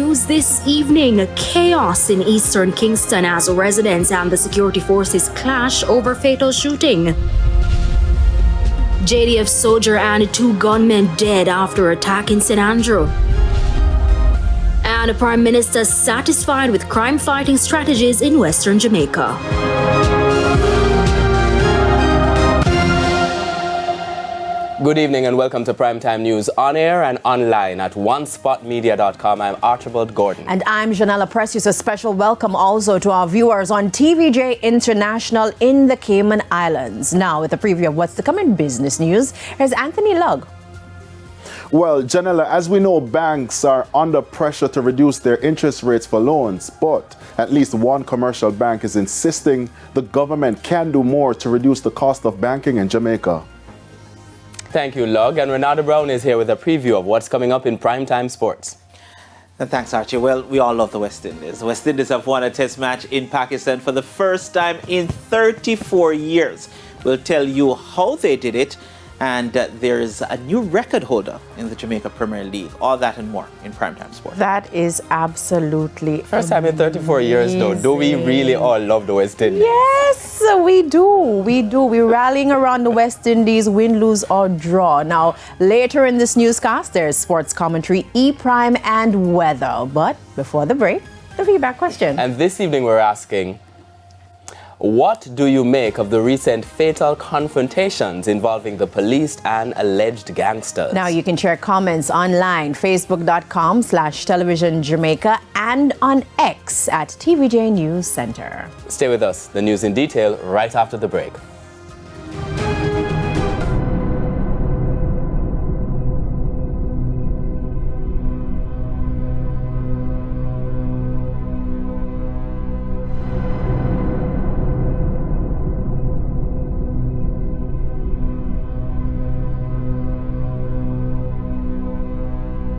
news this evening. Chaos in eastern Kingston as residents and the security forces clash over fatal shooting. JDF soldier and 2 gunmen dead after attack in St. Andrew. And the Prime Minister satisfied with crime-fighting strategies in Western Jamaica. Good evening and welcome to Primetime News on air and online at onespotmedia.com. I'm Archibald Gordon. And I'm Janella Precious. A special welcome also to our viewers on TVJ International in the Cayman Islands. Now, with a preview of what's to come in business news, here's Anthony Lugg. Well, Janella, as we know, banks are under pressure to reduce their interest rates for loans, but at least one commercial bank is insisting the government can do more to reduce the cost of banking in Jamaica. Thank you, Lug. And Renata Brown is here with a preview of what's coming up in Primetime Sports. And thanks, Archie. Well, we all love the West Indies. The West Indies have won a test match in Pakistan for the first time in 34 years. We'll tell you how they did it. And there's a new record holder in the Jamaica Premier League. All that and more in Primetime Sports. That is absolutely First time in 34 years, though. Do we really all love the West Indies? Yes, we do. We do. We're rallying around the West Indies, win, lose, or draw. Now, later in this newscast, there's sports commentary, E-Prime, and weather. But before the break, the feedback question. And this evening we're asking, what do you make of the recent fatal confrontations involving the police and alleged gangsters? Now you can share comments online, facebook.com/televisionjamaica and on X at TVJ News Center. Stay with us. The news in detail right after the break.